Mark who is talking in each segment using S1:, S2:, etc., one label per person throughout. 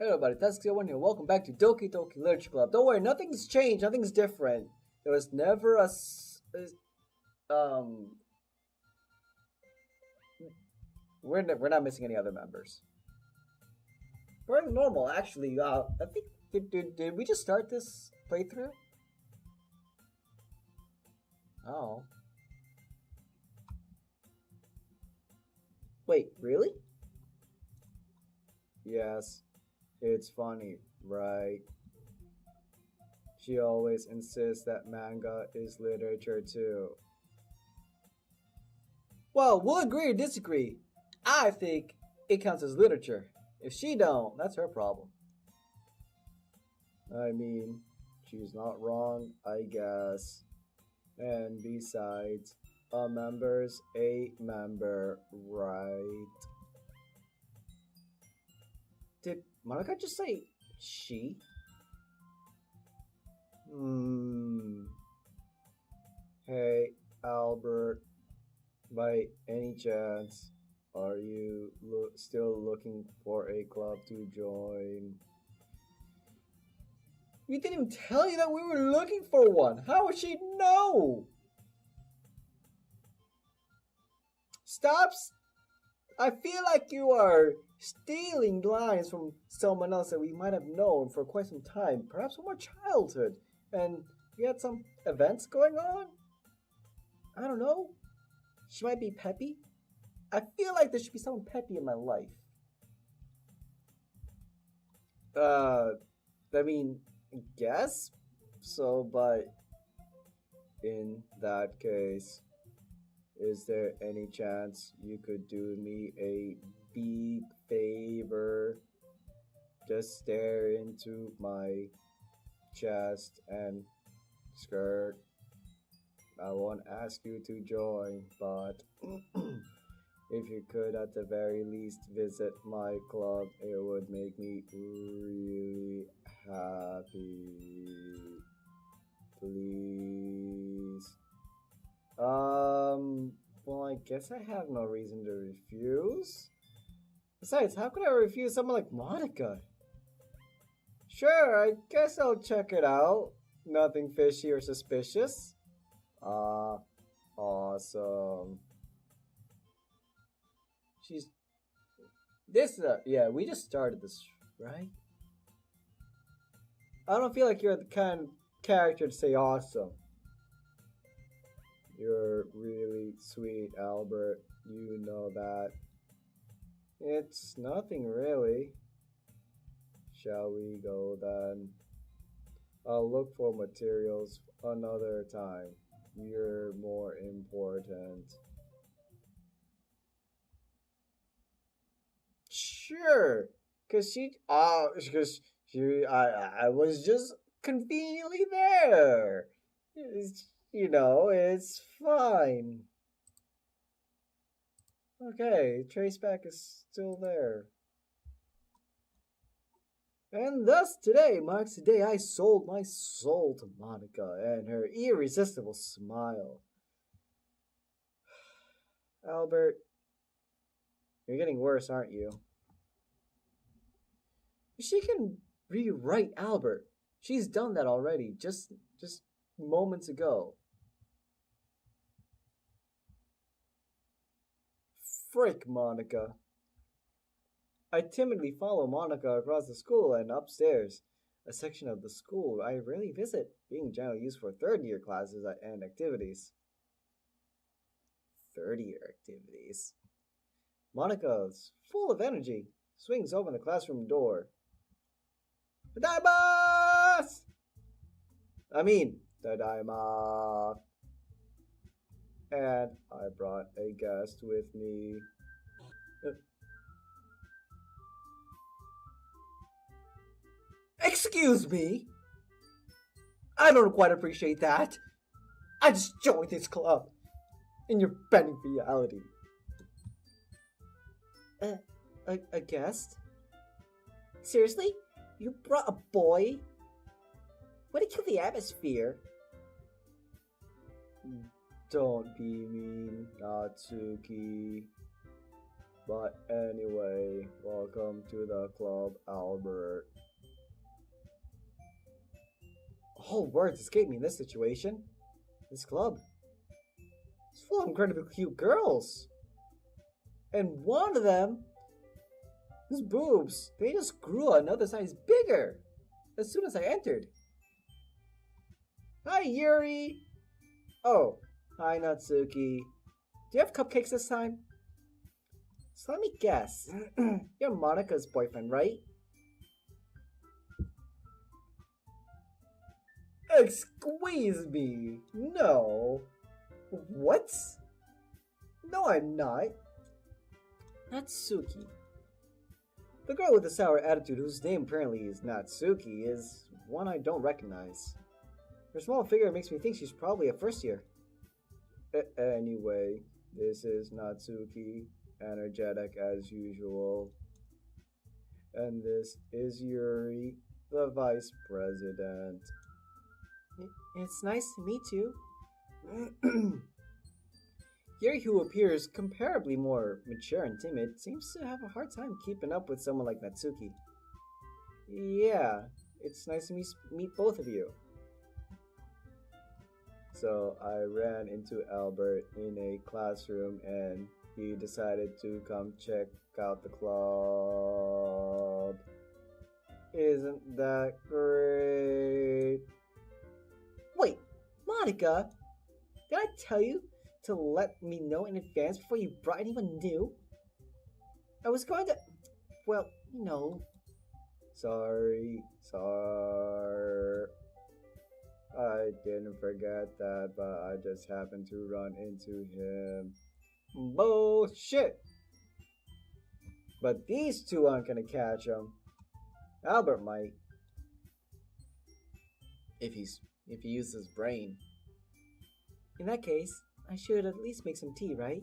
S1: Hey everybody, Task01 here. Welcome back to Doki Doki Literature Club. Don't worry, nothing's changed, nothing's different. There was never we're not missing any other members. We're normal, actually. I think did we just start this playthrough? Oh, wait, really? Yes, it's funny, right? She always insists that manga is literature too. Well, we'll agree or disagree. I think it counts as literature. If she don't, that's her problem. I mean, she's not wrong, I guess. And besides, a member's a member, right? Did Monica just say she? Hey, Albert, by any chance, are you still looking for a club to join? We didn't even tell you that we were looking for one. How would she know? Stop. I feel like you are stealing lines from someone else that we might have known for quite some time, perhaps from our childhood. And we had some events going on? I don't know. She might be peppy. I feel like there should be someone peppy in my life. I mean, guess so, but in that case, is there any chance you could do me a big favor? Just stare into my chest and skirt. I won't ask you to join, but if you could at the very least visit my club, it would make me really happy. Please. Well, I guess I have no reason to refuse. Besides, how could I refuse someone like Monica? Sure, I guess I'll check it out. Nothing fishy or suspicious. Awesome. She's. This, yeah, we just started this, right? I don't feel like you're the kind of character to say awesome. You're really sweet, Albert. You know that. It's nothing really. Shall we go then? I'll look for materials another time. You're more important. Sure, cause I was just conveniently there. It's fine. Okay, Traceback is still there. And thus today marks the day I sold my soul to Monica and her irresistible smile. Albert, you're getting worse, aren't you? She can rewrite Albert. She's done that already, just moments ago. Frick, Monica. I timidly follow Monica across the school and upstairs, a section of the school I rarely visit, being generally used for third-year classes and activities. Third-year activities. Monica's full of energy, swings open the classroom door. Tadaimas! Tadaima. And I brought a guest with me. Excuse me? I don't quite appreciate that. I just joined this club. And you're bending reality. A guest? Seriously? You brought a boy? Way to kill the atmosphere. Don't be mean, Natsuki. But anyway, welcome to the club, Albert. All words escape me in this situation. This club is full of incredibly cute girls. And one of them, his boobs, they just grew another size bigger as soon as I entered. Hi, Yuri! Oh, hi, Natsuki. Do you have cupcakes this time? So let me guess. You're Monica's boyfriend, right? Excuse me. No. What? No, I'm not. Natsuki. The girl with the sour attitude, whose name apparently is Natsuki, is one I don't recognize. Her small figure makes me think she's probably a first year. Anyway, this is Natsuki, energetic as usual. And this is Yuri, the vice president. It's nice to meet you. Yuri, who appears comparably more mature and timid, seems to have a hard time keeping up with someone like Natsuki. Yeah, it's nice to meet both of you. So I ran into Albert in a classroom and he decided to come check out the club. Isn't that great? Wait, Monica, did I tell you to let me know in advance before you brought anyone new? I was going to... Well, you know. Sorry. I didn't forget that, but I just happened to run into him. Bullshit! But these two aren't gonna catch him. Albert might. If he uses his brain. In that case, I should at least make some tea, right?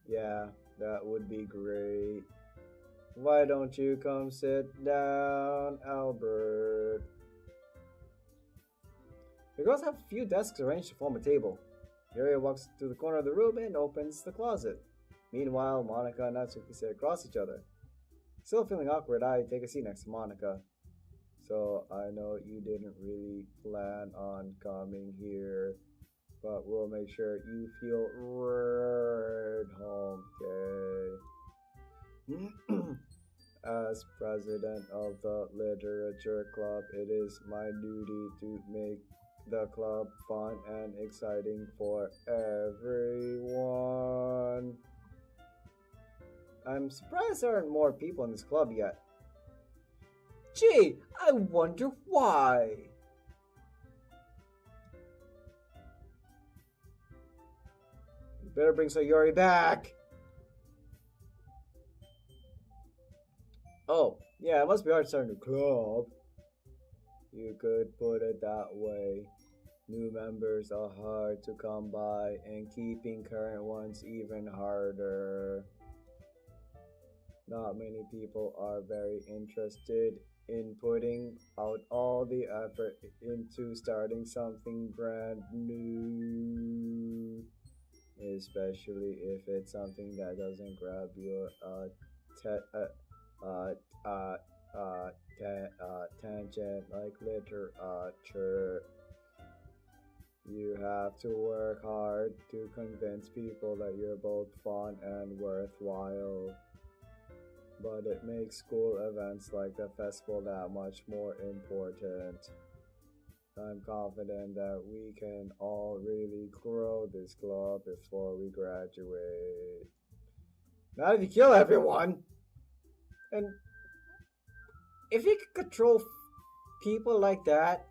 S1: Yeah, that would be great. Why don't you come sit down, Albert? The girls have a few desks arranged to form a table. Yuri walks to the corner of the room and opens the closet. Meanwhile, Monica and Natsuki sit across each other. Still feeling awkward, I take a seat next to Monica. So, I know you didn't really plan on coming here, but we'll make sure you feel right home, okay? As president of the literature club, it is my duty to make the club fun and exciting for everyone. I'm surprised there aren't more people in this club yet. Gee, I wonder why. You better bring Sayori back. Oh, yeah, it must be hard starting a club. You could put it that way. New members are hard to come by, and keeping current ones even harder. Not many people are very interested in putting out all the effort into starting something brand new. Especially if it's something that doesn't grab your tangent like literature. You have to work hard to convince people that you're both fun and worthwhile. But it makes school events like the festival that much more important. I'm confident that we can all really grow this club before we graduate. Not if you kill everyone! And if you can control people like that,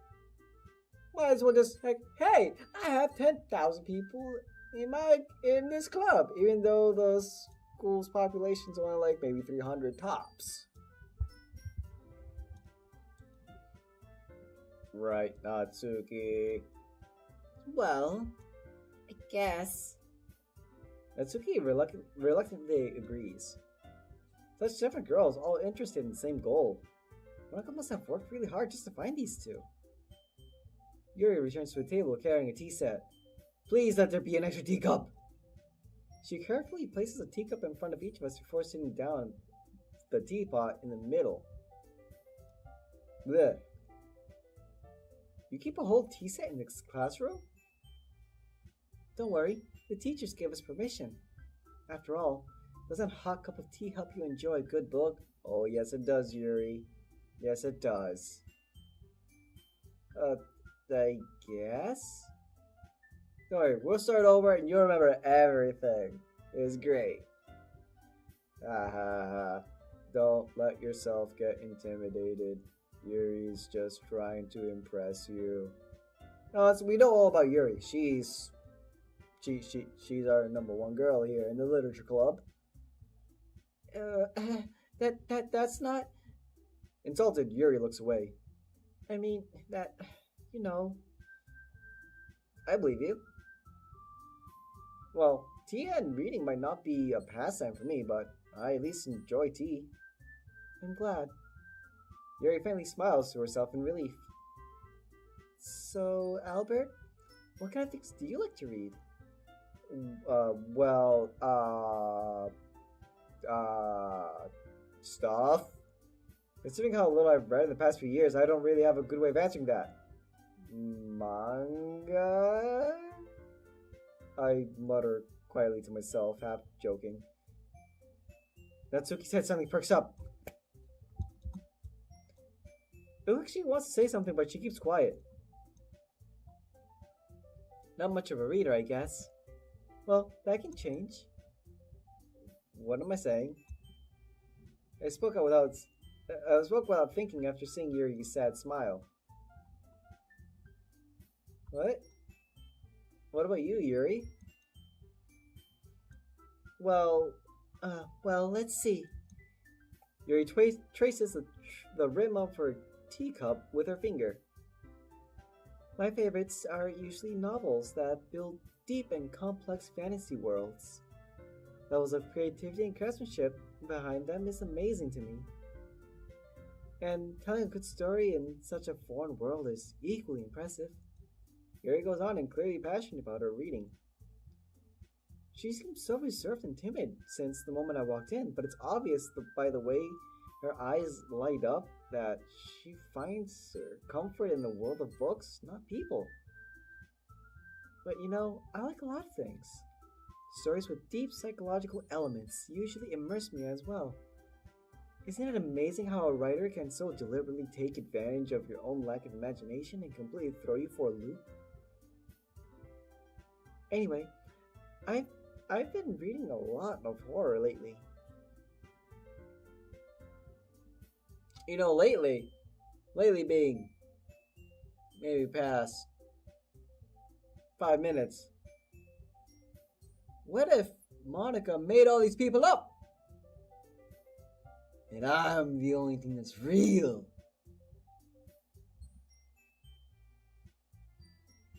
S1: might as well just like, hey, I have 10,000 people in this club, even though the school's population's only like maybe 300 tops. Right, Natsuki. Well, I guess. Natsuki reluctantly agrees. Such different girls, all interested in the same goal. Monica must have worked really hard just to find these two. Yuri returns to the table carrying a tea set. Please let there be an extra teacup. She carefully places a teacup in front of each of us before sitting down the teapot in the middle. Blech. You keep a whole tea set in this classroom? Don't worry, the teachers gave us permission. After all, doesn't a hot cup of tea help you enjoy a good book? Oh, yes, it does, Yuri. Yes, it does. I guess? Don't worry, we'll start over and you'll remember everything. It's great. Ha ha ha. Don't let yourself get intimidated. Yuri's just trying to impress you. No, we know all about Yuri. She's our number one girl here in the literature club. That's not. Insulted, Yuri looks away. I mean, you know. I believe you. Well, tea and reading might not be a pastime for me, but I at least enjoy tea. I'm glad. Yuri faintly smiles to herself in relief. So, Albert, what kind of things do you like to read? Well, stuff. Considering how little I've read in the past few years, I don't really have a good way of answering that. Manga? I mutter quietly to myself, half joking. Natsuki's head suddenly perks up. It looks like she wants to say something, but she keeps quiet. Not much of a reader, I guess. Well, that can change. What am I saying? I spoke without thinking after seeing Yuri's sad smile. What? What about you, Yuri? Well, let's see. Yuri traces the rim of her teacup with her finger. My favorites are usually novels that build deep and complex fantasy worlds. Levels of creativity and craftsmanship behind them is amazing to me. And telling a good story in such a foreign world is equally impressive. Yuri goes on and clearly passionate about her reading. She seems so reserved and timid since the moment I walked in, but it's obvious by the way her eyes light up that she finds her comfort in the world of books, not people. But you know, I like a lot of things. Stories with deep psychological elements usually immerse me as well. Isn't it amazing how a writer can so deliberately take advantage of your own lack of imagination and completely throw you for a loop? Anyway, I've been reading a lot of horror lately. You know, lately being maybe past 5 minutes. What if Monica made all these people up? And I'm the only thing that's real.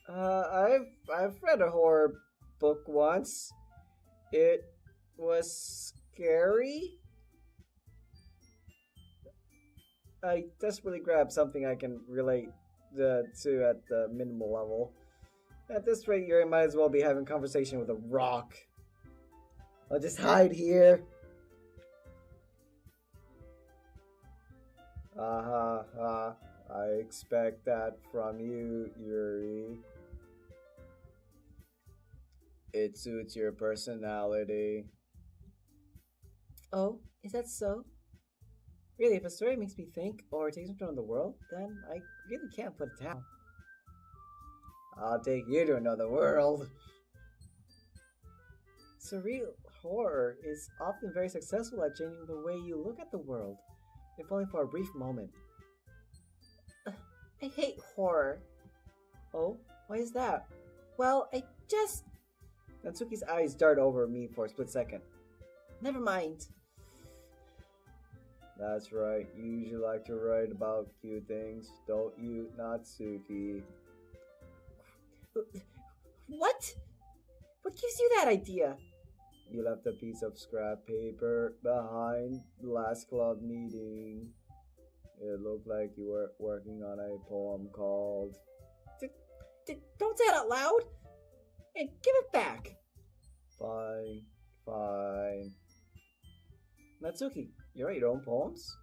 S1: I've read a horror book once. It was scary. I desperately grabbed something I can relate to at the minimal level. At this rate, you might as well be having a conversation with a rock. I'll just hide here. I expect that from you, Yuri. It suits your personality. Oh, is that so? Really, if a story makes me think or takes me to another world, then I really can't put it down. I'll take you to another world. Surreal horror is often very successful at changing the way you look at the world, if only for a brief moment. I hate horror. Oh, why is that? Well, Natsuki's eyes dart over me for a split second. Never mind. That's right, you usually like to write about cute things, don't you, Natsuki? What? What gives you that idea? You left a piece of scrap paper behind the last club meeting. It looked like you were working on a poem called... Don't say it out loud! Hey, give it back! Fine. Fine. Natsuki, you write your own poems?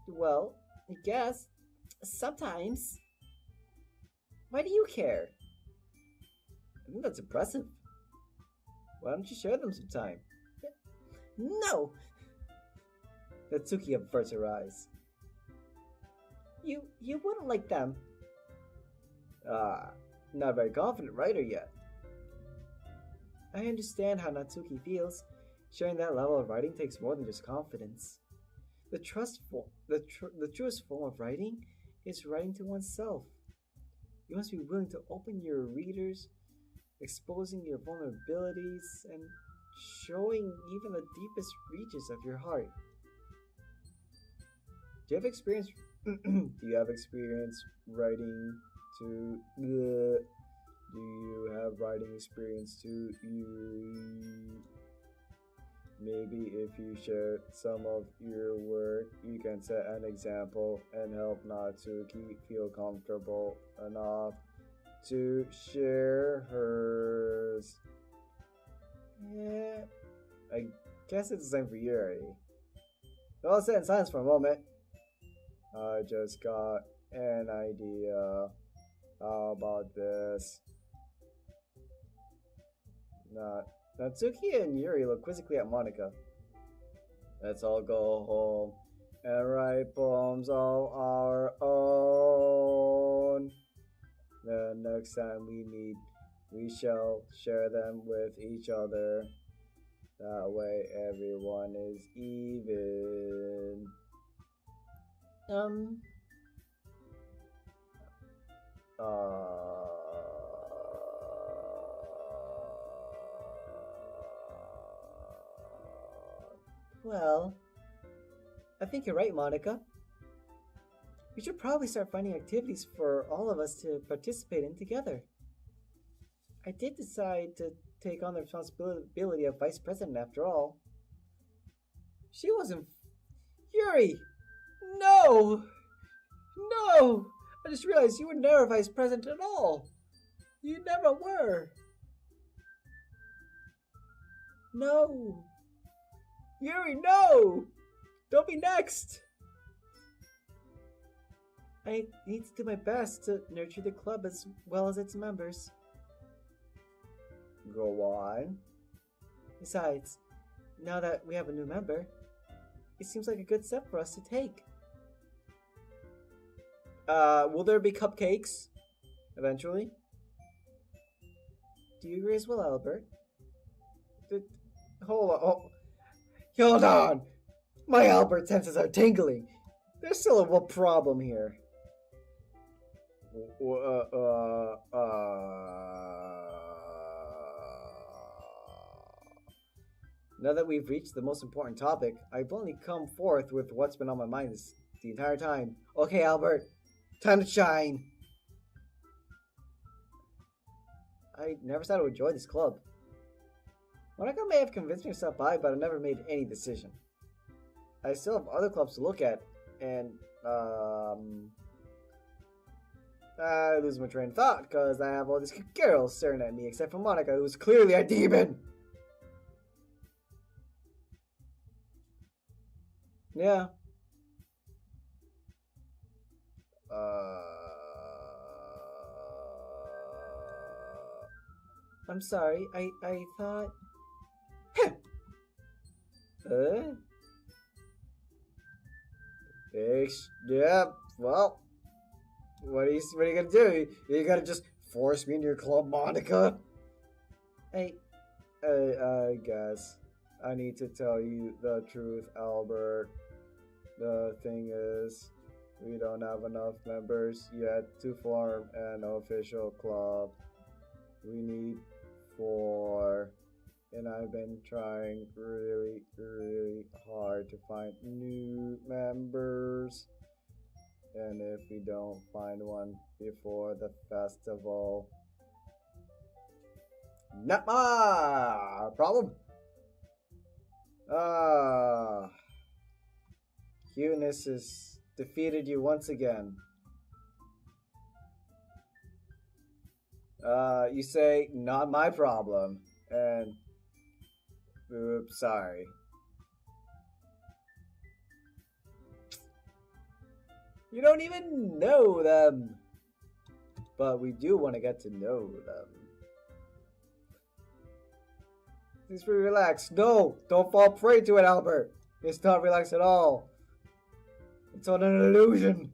S1: Well, I guess. Sometimes. Why do you care? I think that's impressive. Why don't you share them sometime? No! Natsuki averts her eyes. You wouldn't like them. Ah, not a very confident writer yet. I understand how Natsuki feels. Sharing that level of writing takes more than just confidence. The truest form of writing is writing to oneself. You must be willing to open your readers, exposing your vulnerabilities, and showing even the deepest reaches of your heart. Do you have experience? Do you have experience writing to? Do you have writing experience to you? Maybe if you share some of your work, you can set an example and help Natsuki feel comfortable enough to share hers. Yeah, I guess it's the same for Yuri. I'll sit in silence for a moment. I just got an idea. How about this? Natsuki and Yuri look quizzically at Monica. Let's all go home and write poems of our own. The next time we meet, we shall share them with each other. That way everyone is even. Uh, well, I think you're right, Monica. We should probably start finding activities for all of us to participate in together. I did decide to take on the responsibility of vice president after all. She wasn't. Yuri! No! No! I just realized you were never vice president at all! You never were! No! Yuri, no! Don't be next! I need to do my best to nurture the club as well as its members. Go on. Besides, now that we have a new member, it seems like a good step for us to take. Will there be cupcakes? Eventually? Do you agree as well, Albert? Hold on. Hold on! My Albert senses are tingling. There's still a problem here. Now that we've reached the most important topic, I've only come forth with what's been on my mind the entire time. Okay, Albert, time to shine. I never thought I would join this club. Monica may have convinced me to stop by, but I never made any decision. I still have other clubs to look at, and I lose my train of thought because I have all these girls staring at me, except for Monica, who's clearly a demon. Yeah. I'm sorry. I thought. Yeah. Well, what are you gonna do? You gotta just force me into your club, Monica? I guess I need to tell you the truth, Albert. The thing is, we don't have enough members yet to form an official club. We need 4, and I've been trying really, really hard to find new members. And if we don't find one before the festival, not my problem. Cuteness has defeated you once again. You say, not my problem. And Oops, sorry. You don't even know them. But we do want to get to know them. Please be relaxed. No, don't fall prey to it, Albert. It's not relaxed at all. It's all an illusion.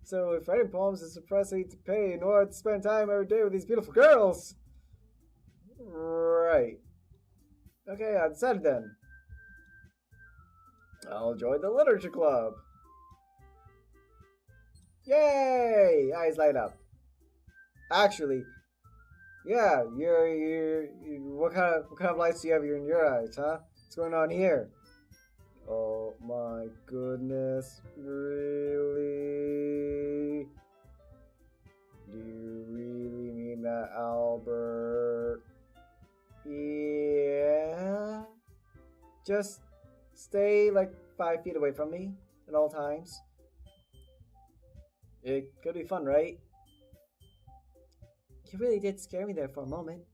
S1: So if writing poems is a price I need to pay in order to spend time every day with these beautiful girls. Right. Okay, I decided then. I'll join the literature club. Yay! Eyes light up. Actually, yeah, what kind of lights do you have in your eyes, huh? What's going on here? Oh my goodness, really? Do you really mean that, Albert? Yeah. Just stay like 5 feet away from me at all times. It could be fun, right? You really did scare me there for a moment.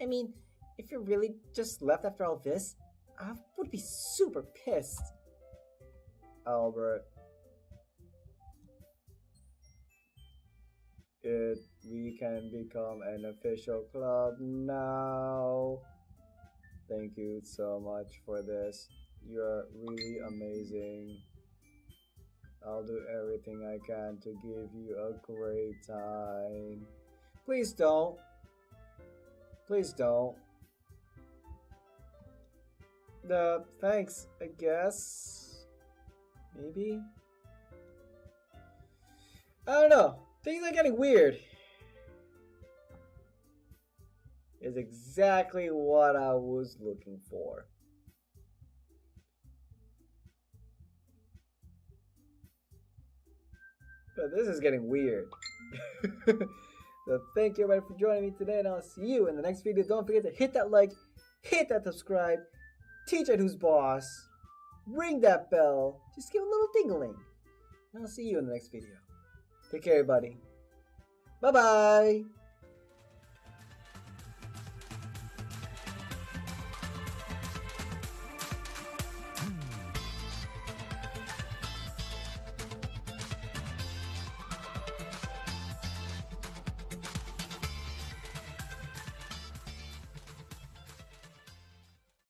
S1: I mean, if you really just left after all this, I would be super pissed. Albert. We can become an official club now. Thank you so much for this. You're really amazing. I'll do everything I can to give you a great time. Please don't. Please don't. Thanks, I guess. Maybe? I don't know. Things are getting weird. Is exactly what I was looking for. But this is getting weird. So thank you everybody for joining me today, and I'll see you in the next video. Don't forget to hit that like, hit that subscribe, teach it who's boss, ring that bell, just give a little dingling. And I'll see you in the next video. Take care everybody. Bye bye.